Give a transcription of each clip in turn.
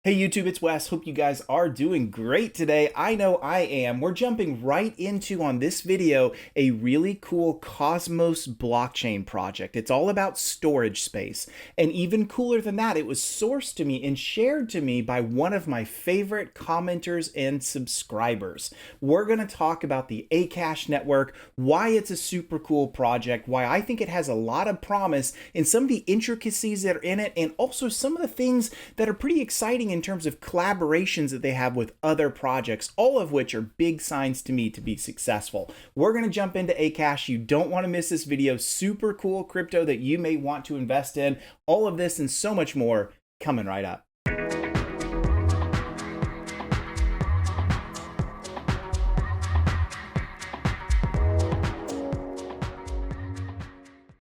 Hey YouTube, it's Wes. Hope you guys are doing great today. I know I am. We're jumping right into, on this video, a really cool Cosmos blockchain project. It's all about storage space. And even cooler than that, it was sourced to me and shared to me by one of my favorite commenters and subscribers. We're going to talk about the Akash network, why it's a super cool project, why I think it has a lot of promise, and some of the intricacies that are in it, and also some of the things that are pretty exciting in terms of collaborations that they have with other projects, all of which are big signs to me to be successful. We're going to jump into Akash. You don't want to miss this video. Super cool crypto that you may want to invest in. All of this and so much more coming right up.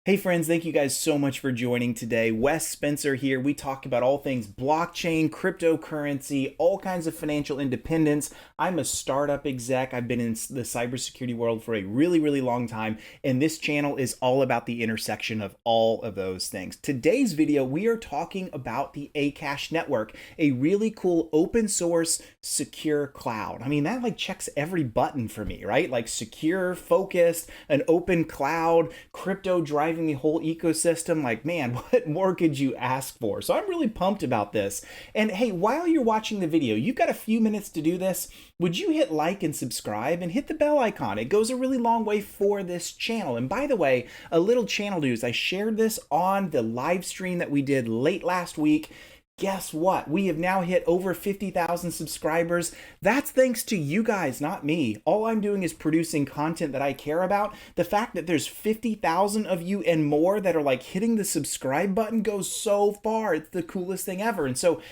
Hey friends, thank you guys so much for joining today. Wes Spencer here. We talk about all things blockchain, cryptocurrency, all kinds of financial independence. I'm a startup exec. I've been in the cybersecurity world for a really long time, and this channel is all about the intersection of all of those things. Today's video, we are talking about the Akash network, a really cool open source secure cloud. I mean, that like checks every button for me, right? Like secure, focused, an open cloud, crypto driving the whole ecosystem. Like, man, what more could you ask for? So I'm really pumped about this. And hey, while you're watching the video, you've got a few minutes to do this. Would you hit like and subscribe and hit the bell icon? It goes a really long way for this channel. And by the way, a little channel news, I shared this on the live stream that we did late last week. Guess what? We have now hit over 50,000 subscribers. That's thanks to you guys, not me. All I'm doing is producing content that I care about. The fact that there's 50,000 of you and more that are like hitting the subscribe button goes so far. It's the coolest thing ever. And so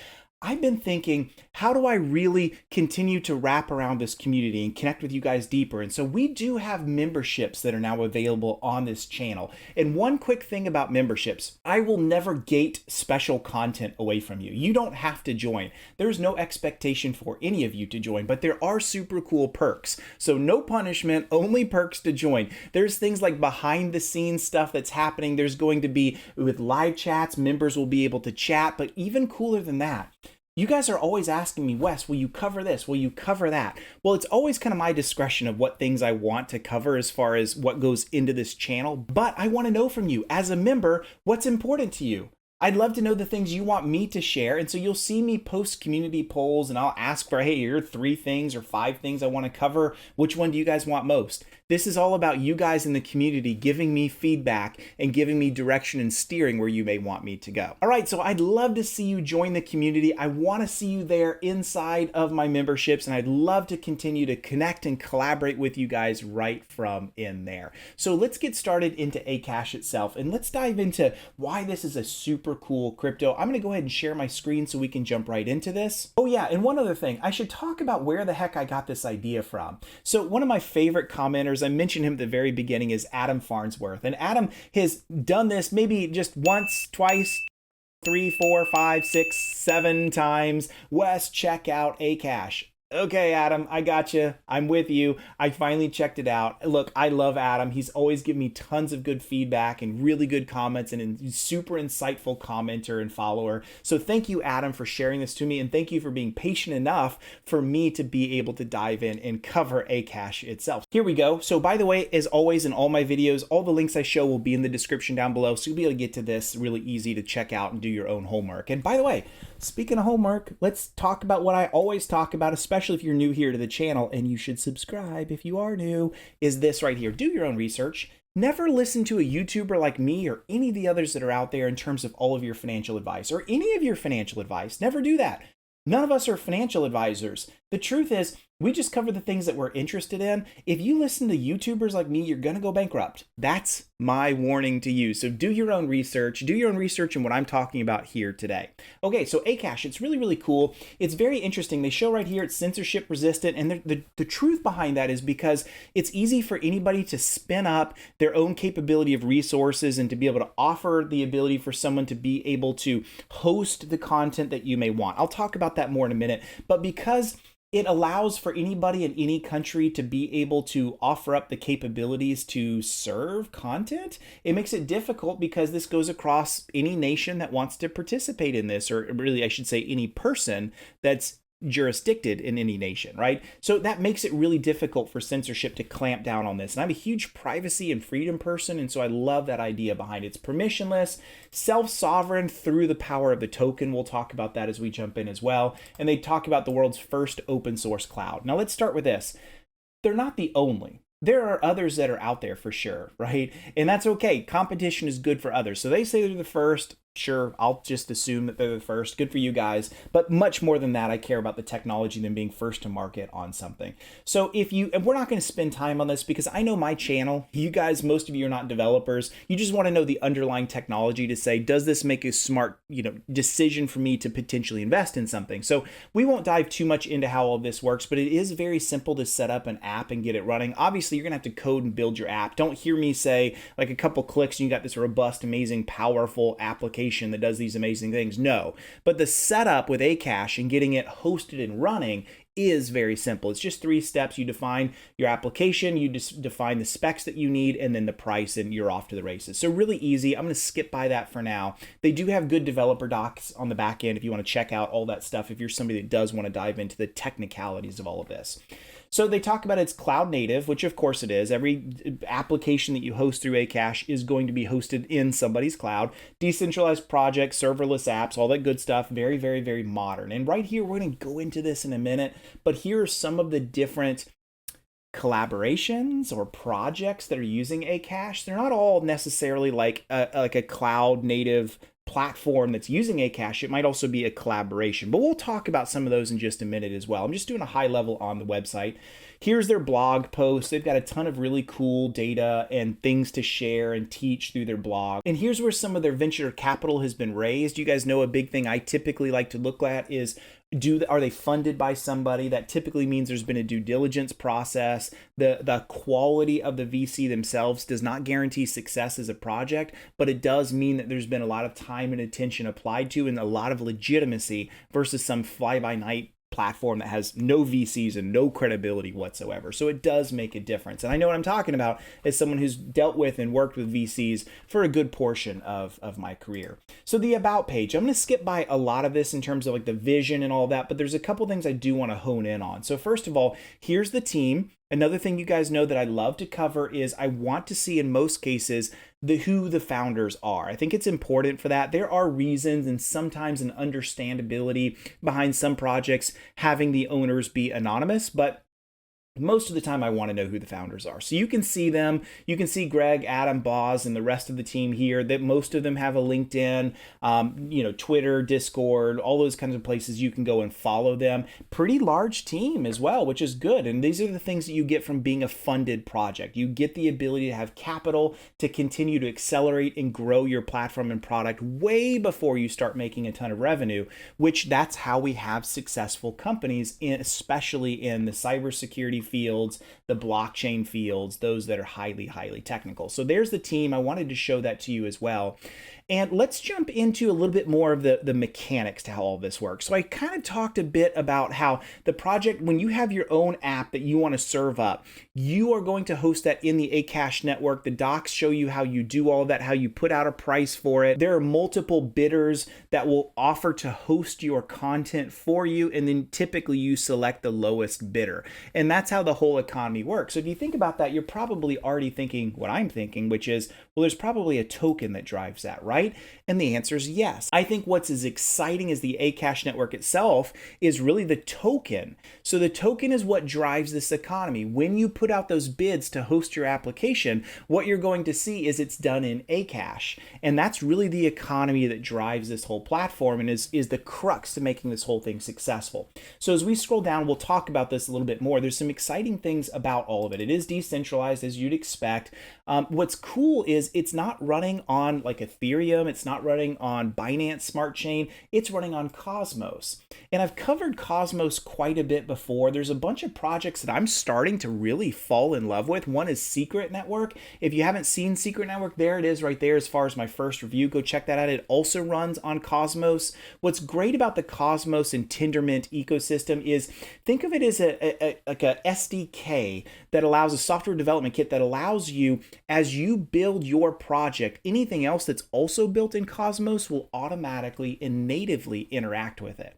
I've been thinking, how do I really continue to wrap around this community and connect with you guys deeper? And so we do have memberships that are now available on this channel. And one quick thing about memberships, I will never gate special content away from you. You don't have to join. There's no expectation for any of you to join, but there are super cool perks. So no punishment, only perks to join. There's things like behind the scenes stuff that's happening. There's going to be with live chats, members will be able to chat, but even cooler than that, you guys are always asking me, Wes, will you cover this? Will you cover that? Well, it's always kind of my discretion of what things I want to cover as far as what goes into this channel. But I want to know from you as a member, what's important to you? I'd love to know the things you want me to share. And so you'll see me post community polls and I'll ask for, hey, here are 3 things or 5 things I want to cover. Which one do you guys want most? This is all about you guys in the community giving me feedback and giving me direction and steering where you may want me to go. All right, so I'd love to see you join the community. I want to see you there inside of my memberships, and I'd love to continue to connect and collaborate with you guys right from in there. So let's get started into Akash itself, and let's dive into why this is a super cool crypto. I'm going to go ahead and share my screen so we can jump right into this. Oh yeah, and one other thing, I should talk about where the heck I got this idea from. So one of my favorite commenters, I mentioned him at the very beginning, is Adam Farnsworth. And Adam has done this maybe just once, twice, 3, 4, 5, 6, 7 times. Wes, check out Akash. Okay, Adam, I got you. I'm with you. I finally checked it out. Look, I love Adam. He's always given me tons of good feedback and really good comments, and a super insightful commenter and follower. So thank you, Adam, for sharing this to me, and thank you for being patient enough for me to be able to dive in and cover Akash itself. Here we go. So by the way, as always in all my videos, all the links I show will be in the description down below, so you'll be able to get to this really easy to check out and do your own homework. And by the way, speaking of homework, let's talk about what I always talk about, especially if you're new here to the channel, and you should subscribe if you are new, is this right here. Do your own research. Never listen to a YouTuber like me or any of the others that are out there in terms of all of your financial advice or any of your financial advice. Never do that. None of us are financial advisors. The truth is, we just cover the things that we're interested in. If you listen to YouTubers like me, you're going to go bankrupt. That's my warning to you. So do your own research. Do your own research in what I'm talking about here today. Okay, so Akash, it's really cool. It's very interesting. They show right here it's censorship resistant. And the truth behind that is because it's easy for anybody to spin up their own capability of resources and to be able to offer the ability for someone to be able to host the content that you may want. I'll talk about that more in a minute. But because It allows for anybody in any country to be able to offer up the capabilities to serve content. It makes it difficult because this goes across any nation that wants to participate in this, or really, I should say, any person that's jurisdicted in any nation, right? So that makes it really difficult for censorship to clamp down on this. And I'm a huge privacy and freedom person, and so I love that idea behind it. It's permissionless, self-sovereign through the power of the token. We'll talk about that as we jump in as well. And they talk about the world's first open source cloud. Now let's start with this. They're not the only. There are others that are out there for sure, right? And that's okay. Competition is good for others. So they say they're the first. Sure, I'll just assume that they're the first. Good for you guys. But much more than that, I care about the technology than being first to market on something. So and we're not going to spend time on this because I know my channel, you guys, most of you are not developers. You just want to know the underlying technology to say, does this make a smart, decision for me to potentially invest in something? So we won't dive too much into how all this works, but it is very simple to set up an app and get it running. Obviously, you're going to have to code and build your app. Don't hear me say like a couple clicks and you got this robust, amazing, powerful application that does these amazing things. No, but the setup with Akash and getting it hosted and running is very simple. It's just 3 steps. You define your application, you just define the specs that you need, and then the price, and you're off to the races. So really easy. I'm going to skip by that for now. They do have good developer docs on the back end if you want to check out all that stuff, if you're somebody that does want to dive into the technicalities of all of this. So they talk about it's cloud native, which of course it is. Every application that you host through Akash is going to be hosted in somebody's cloud. Decentralized projects, serverless apps, all that good stuff. Very, very, very modern. And right here, we're going to go into this in a minute, but here are some of the different collaborations or projects that are using Akash. They're not all necessarily like a cloud native platform that's using Akash. It might also be a collaboration, but we'll talk about some of those in just a minute as well. I'm just doing a high level on the website. Here's their blog post. They've got a ton of really cool data and things to share and teach through their blog. And here's where some of their venture capital has been raised. You guys know a big thing I typically like to look at is are they funded by somebody? That typically means there's been a due diligence process. The quality of the VC themselves does not guarantee success as a project, but it does mean that there's been a lot of time and attention applied to and a lot of legitimacy versus some fly-by-night platform that has no VCs and no credibility whatsoever. So it does make a difference. And I know what I'm talking about as someone who's dealt with and worked with VCs for a good portion of my career. So the about page, I'm going to skip by a lot of this in terms of like the vision and all that, but there's a couple things I do want to hone in on. So first of all, here's the team. Another thing you guys know that I love to cover is I want to see in most cases who the founders are. I think it's important for that. There are reasons and sometimes an understandability behind some projects having the owners be anonymous, but most of the time I want to know who the founders are. So you can see them. You can see Greg, Adam, Boz, and the rest of the team here. That most of them have a LinkedIn, Twitter, Discord, all those kinds of places you can go and follow them. Pretty large team as well, which is good. And these are the things that you get from being a funded project. You get the ability to have capital to continue to accelerate and grow your platform and product way before you start making a ton of revenue, which that's how we have successful companies, especially in the cybersecurity fields, the blockchain fields, those that are highly, highly technical. So there's the team. I wanted to show that to you as well. And let's jump into a little bit more of the mechanics to how all this works. So I kind of talked a bit about how the project, when you have your own app that you want to serve up, you are going to host that in the Akash network. The docs show you how you do all of that, how you put out a price for it. There are multiple bidders that will offer to host your content for you, and then typically you select the lowest bidder. And that's how the whole economy works. So if you think about that, you're probably already thinking what I'm thinking, which is, well, there's probably a token that drives that, right? And the answer is yes. I think what's as exciting as the Akash network itself is really the token. So the token is what drives this economy. When you put out those bids to host your application, what you're going to see is it's done in Akash. And that's really the economy that drives this whole platform and is the crux to making this whole thing successful. So as we scroll down, we'll talk about this a little bit more. There's some exciting things about all of it. It is decentralized as you'd expect. What's cool is it's not running on like Ethereum Ethereum. It's not running on Binance Smart Chain. It's running on Cosmos. And I've covered Cosmos quite a bit before. There's a bunch of projects that I'm starting to really fall in love with. One is Secret Network. If you haven't seen Secret Network, there it is right there as far as my first review. Go check that out. It also runs on Cosmos. What's great about the Cosmos and Tendermint ecosystem is, think of it as like a SDK that allows, a software development kit that allows you, as you build your project, anything else that's also built in Cosmos will automatically and natively interact with it.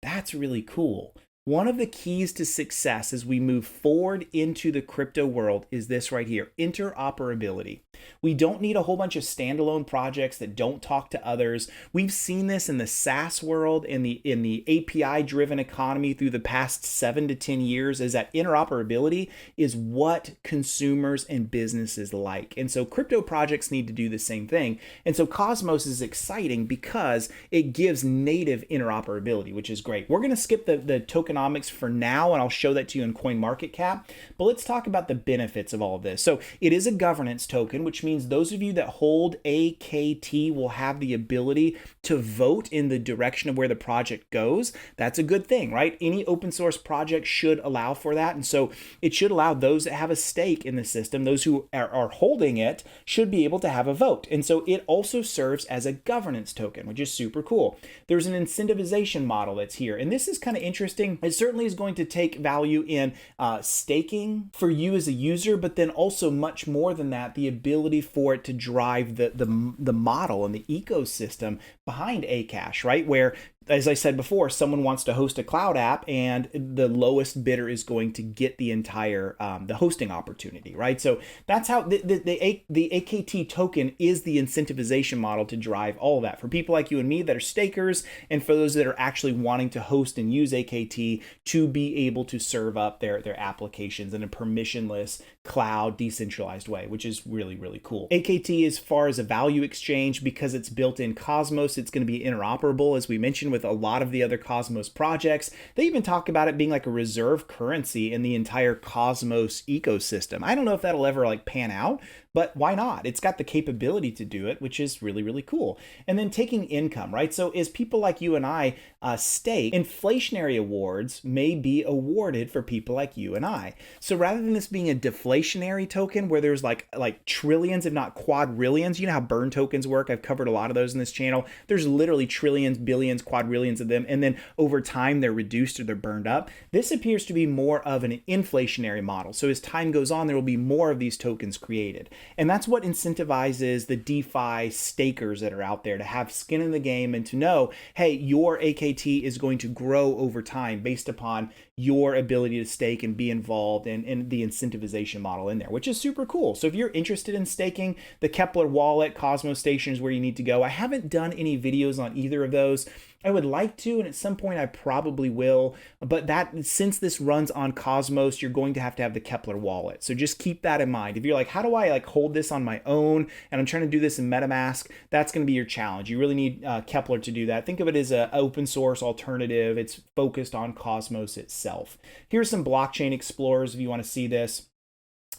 That's really cool. One of the keys to success as we move forward into the crypto world is this right here, interoperability. We don't need a whole bunch of standalone projects that don't talk to others. We've seen this in the SaaS world, in the API-driven economy through the past 7 to 10 years, is that interoperability is what consumers and businesses like. And so crypto projects need to do the same thing. And so Cosmos is exciting because it gives native interoperability, which is great. We're going to skip the tokenomics for now, and I'll show that to you in CoinMarketCap. But let's talk about the benefits of all of this. So it is a governance token, which means those of you that hold AKT will have the ability to vote in the direction of where the project goes. That's a good thing, right? Any open source project should allow for that. And so it should allow those that have a stake in the system, those who are holding it, should be able to have a vote. And so it also serves as a governance token, which is super cool. There's an incentivization model that's here. And this is kind of interesting. It certainly is going to take value in staking for you as a user, but then also much more than that, the ability for it to drive the model and the ecosystem behind Akash, right? Where, as I said before, someone wants to host a cloud app and the lowest bidder is going to get the entire the hosting opportunity, right? So that's how the AKT token is the incentivization model to drive all of that for people like you and me that are stakers, and for those that are actually wanting to host and use AKT to be able to serve up their applications in a permissionless cloud decentralized way, which is really, really cool. AKT, as far as a value exchange, because it's built in Cosmos, it's going to be interoperable, as we mentioned, with a lot of the other Cosmos projects. They even talk about it being like a reserve currency in the entire Cosmos ecosystem. I don't know if that'll ever like pan out, but why not? It's got the capability to do it, which is really, really cool. And then taking income, right? So as people like you and I stake, inflationary awards may be awarded for people like you and I. So rather than this being a deflationary token where there's like trillions, if not quadrillions, you know how burn tokens work. I've covered a lot of those in this channel. There's literally trillions, billions, quadrillions of them. And then over time, they're reduced or they're burned up. This appears to be more of an inflationary model. So as time goes on, there will be more of these tokens created. And that's what incentivizes the DeFi stakers that are out there to have skin in the game and to know, hey, your AKT is going to grow over time based upon your ability to stake and be involved in the incentivization model in there, which is super cool. So if you're interested in staking, the Keplr wallet, Cosmos Station is where you need to go. I haven't done any videos on either of those. I would like to, and at some point I probably will, but that, since this runs on Cosmos, you're going to have the Keplr wallet. So just keep that in mind. If you're like, how do I like hold this on my own and I'm trying to do this in MetaMask, that's going to be your challenge. You really need Keplr to do that. Think of it as an open source alternative. It's focused on Cosmos itself. Here's some blockchain explorers if you want to see this.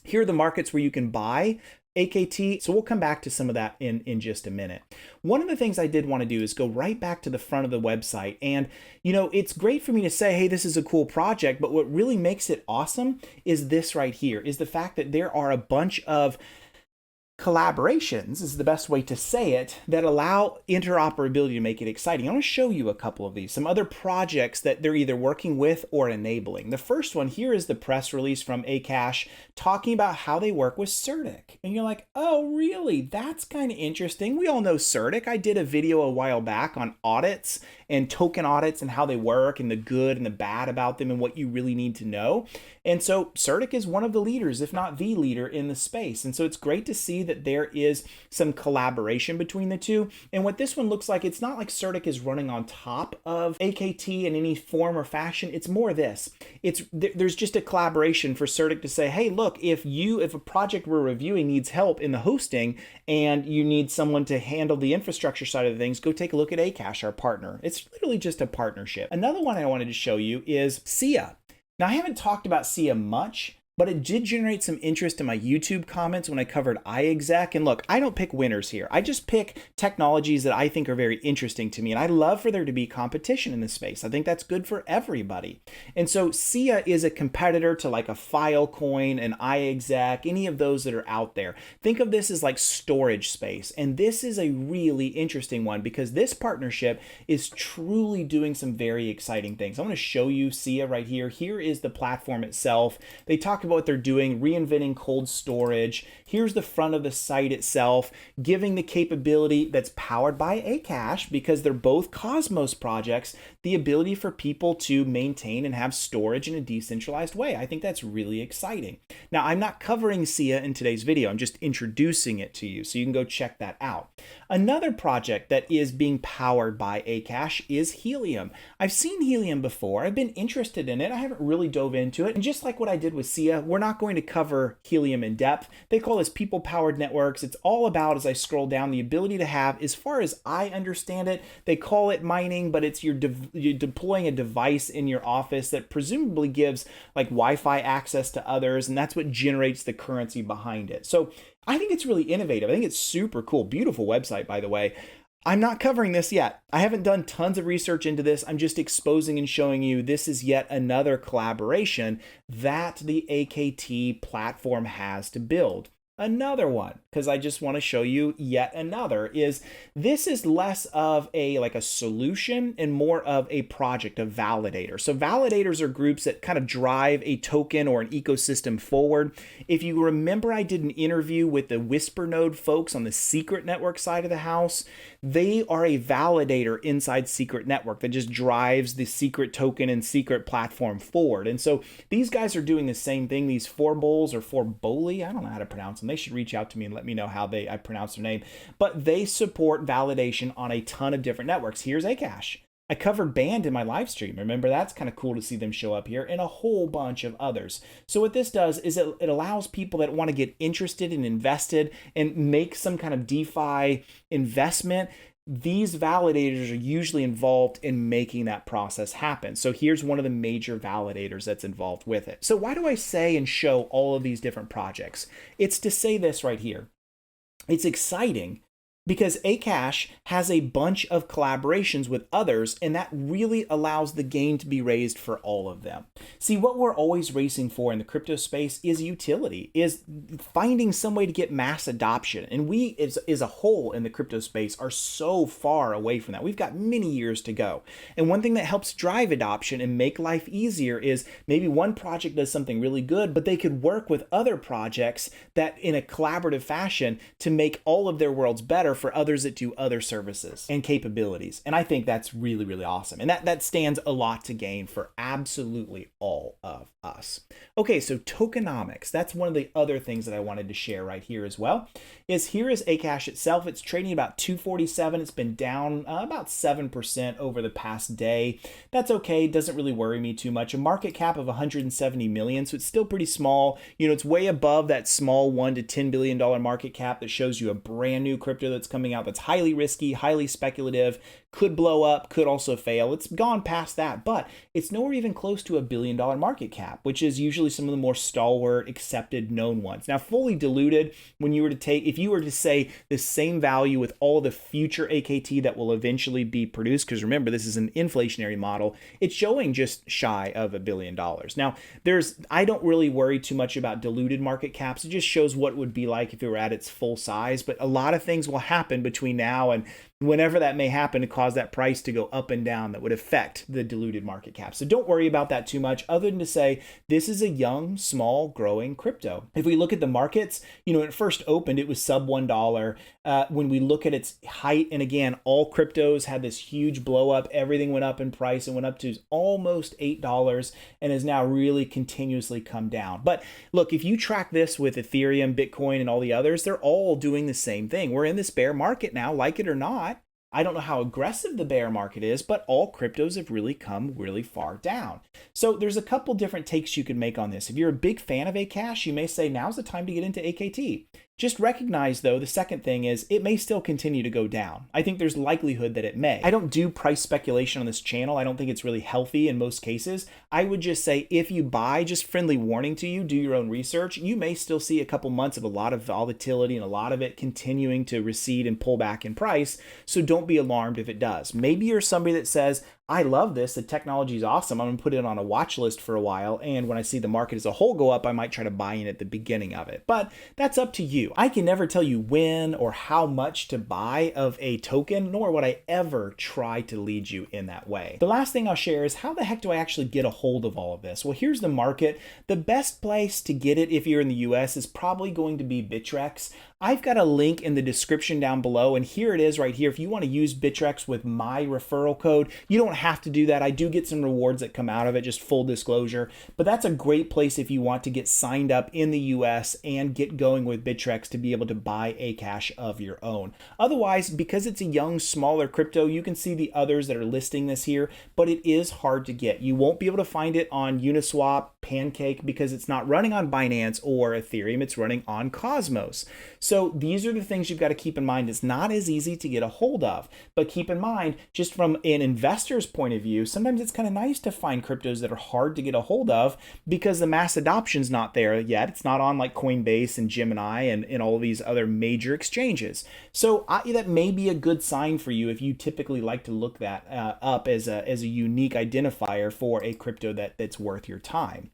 Here are the markets where you can buy AKT. So we'll come back to some of that in just a minute. One of the things I did want to do is go right back to the front of the website. And, you know, it's great for me to say, hey, this is a cool project, but what really makes it awesome is this right here, is the fact that there are a bunch of collaborations, is the best way to say it, that allow interoperability to make it exciting. I want to show you a couple of these, some other projects that they're either working with or enabling. The first one here is the press release from Akash talking about how they work with CertiK. And you're like, oh, really? That's kind of interesting. We all know CertiK. I did a video a while back on audits and token audits and how they work and the good and the bad about them and what you really need to know. And so CertiK is one of the leaders, if not the leader in the space. And so it's great to see that there is some collaboration between the two. And what this one looks like, it's not like CertiK is running on top of AKT in any form or fashion. It's more this. There's just a collaboration for CertiK to say, hey, look, if a project we're reviewing needs help in the hosting and you need someone to handle the infrastructure side of things, go take a look at Akash, our partner. It's literally just a partnership. Another one I wanted to show you is SIA. Now, I haven't talked about SIA much, But it did generate some interest in my YouTube comments when I covered iExec. And look, I don't pick winners here. I just pick technologies that I think are very interesting to me. And I love for there to be competition in this space. I think that's good for everybody. And so SIA is a competitor to like a Filecoin, an iExec, any of those that are out there. Think of this as like storage space. And this is a really interesting one because this partnership is truly doing some very exciting things. I'm going to show you SIA right here. Here is the platform itself. They talk about what they're doing, reinventing cold storage. Here's the front of the site itself, giving the capability that's powered by Akash, because they're both Cosmos projects, the ability for people to maintain and have storage in a decentralized way. I think that's really exciting. Now, I'm not covering SIA in today's video. I'm just introducing it to you, so you can go check that out. Another project that is being powered by Akash is Helium. I've seen Helium before. I've been interested in it. I haven't really dove into it. And just like what I did with SIA, we're not going to cover Helium in depth. They call this people-powered networks. It's all about, as I scroll down, the ability to have, as far as I understand it, they call it mining, but it's you're deploying a device in your office that presumably gives like Wi-Fi access to others, and that's what generates the currency behind it. So I think it's really innovative. I think it's super cool. Beautiful website, by the way. I'm not covering this yet. I haven't done tons of research into this. I'm just exposing and showing you this is yet another collaboration that the AKT platform has to build. Another one, because I just want to show you yet another, is this is less of a solution and more of a project, a validator. So validators are groups that kind of drive a token or an ecosystem forward. If you remember, I did an interview with the Whisper Node folks on the Secret Network side of the house. They are a validator inside Secret Network that just drives the Secret token and Secret platform forward. And so these guys are doing the same thing. These Forboles or Forbole, I don't know how to pronounce them. They should reach out to me and let me know how I pronounce their name. But they support validation on a ton of different networks. Here's Akash. I covered Band in my live stream. Remember, that's kind of cool to see them show up here, and a whole bunch of others. So what this does is it allows people that want to get interested and invested and make some kind of DeFi investment. These validators are usually involved in making that process happen. So here's one of the major validators that's involved with it. So why do I say and show all of these different projects? It's to say this right here. It's exciting because Akash has a bunch of collaborations with others, and that really allows the game to be raised for all of them. See, what we're always racing for in the crypto space is utility, is finding some way to get mass adoption. And we, as a whole in the crypto space, are so far away from that. We've got many years to go. And one thing that helps drive adoption and make life easier is maybe one project does something really good, but they could work with other projects that in a collaborative fashion to make all of their worlds better for others that do other services and capabilities. And I think that's really, really awesome. And that stands a lot to gain for absolutely all of us. Okay, so tokenomics. That's one of the other things that I wanted to share right here as well. Here is Akash itself. It's trading about 247. It's been down about 7% over the past day. That's okay. It doesn't really worry me too much. A market cap of 170 million, so it's still pretty small. You know, it's way above that small $1 to $10 billion market cap that shows you a brand new crypto that's coming out that's highly risky, highly speculative, could blow up, could also fail. It's gone past that, but it's nowhere even close to $1 billion market cap, which is usually some of the more stalwart, accepted, known ones. Now, fully diluted, if you were to say the same value with all the future AKT that will eventually be produced, because remember, this is an inflationary model, it's showing just shy of $1 billion. Now, I don't really worry too much about diluted market caps. It just shows what it would be like if it were at its full size, but a lot of things will happen between now and whenever that may happen to cause that price to go up and down that would affect the diluted market cap. So don't worry about that too much, other than to say this is a young, small, growing crypto. If we look at the markets, when it first opened, it was sub $1. When we look at its height, and again, all cryptos had this huge blow up. Everything went up in price and went up to almost $8 and has now really continuously come down. But look, if you track this with Ethereum, Bitcoin, and all the others, they're all doing the same thing. We're in this bear market now, like it or not. I don't know how aggressive the bear market is, but all cryptos have really come really far down. So there's a couple different takes you can make on this. If you're a big fan of Akash, you may say now's the time to get into AKT. Just recognize though, the second thing is it may still continue to go down. I think there's likelihood that it may. I don't do price speculation on this channel. I don't think it's really healthy in most cases. I would just say if you buy, just friendly warning to you, do your own research. You may still see a couple months of a lot of volatility and a lot of it continuing to recede and pull back in price. So don't be alarmed if it does. Maybe you're somebody that says, I love this, the technology is awesome, I'm going to put it on a watch list for a while, and when I see the market as a whole go up, I might try to buy in at the beginning of it. But that's up to you. I can never tell you when or how much to buy of a token, nor would I ever try to lead you in that way. The last thing I'll share is how the heck do I actually get a hold of all of this? Well, here's the market. The best place to get it if you're in the US is probably going to be Bittrex. I've got a link in the description down below, and here it is right here. If you want to use Bittrex with my referral code, you don't have to do that. I do get some rewards that come out of it, just full disclosure, but that's a great place if you want to get signed up in the US and get going with Bittrex to be able to buy Akash of your own. Otherwise, because it's a young, smaller crypto, you can see the others that are listing this here, but it is hard to get. You won't be able to find it on Uniswap, Pancake, because it's not running on Binance or Ethereum, it's running on Cosmos. So these are the things you've got to keep in mind. It's not as easy to get a hold of, but keep in mind, just from an investor's point of view, sometimes it's kind of nice to find cryptos that are hard to get a hold of because the mass adoption's not there yet. It's not on like Coinbase and Gemini and all of these other major exchanges. So that may be a good sign for you if you typically like to look that up as a unique identifier for a crypto that's worth your time.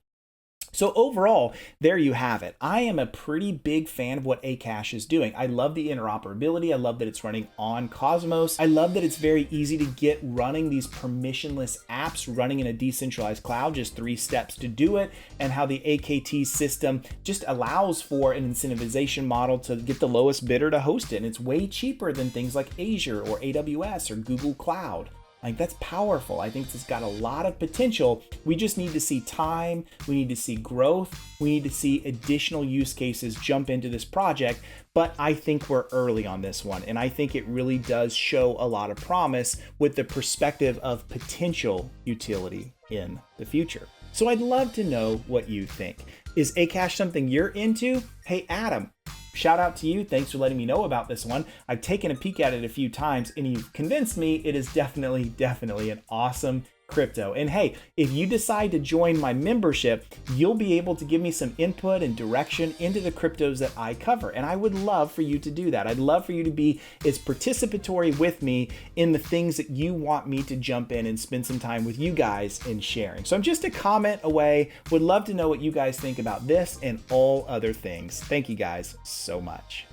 So overall, there you have it. I am a pretty big fan of what Akash is doing. I love the interoperability. I love that it's running on Cosmos. I love that it's very easy to get running these permissionless apps running in a decentralized cloud, just 3 steps to do it, and how the AKT system just allows for an incentivization model to get the lowest bidder to host it. And it's way cheaper than things like Azure or AWS or Google Cloud. Like, that's powerful. I think it's got a lot of potential. We just need to see time. We need to see growth. We need to see additional use cases jump into this project. But I think we're early on this one. And I think it really does show a lot of promise with the perspective of potential utility in the future. So I'd love to know what you think. Is Akash something you're into? Hey, Adam, shout out to you. Thanks for letting me know about this one. I've taken a peek at it a few times and you've convinced me it is definitely an awesome crypto. And hey, if you decide to join my membership, you'll be able to give me some input and direction into the cryptos that I cover. And I would love for you to do that. I'd love for you to be as participatory with me in the things that you want me to jump in and spend some time with you guys in sharing. So I'm just a comment away. Would love to know what you guys think about this and all other things. Thank you guys so much.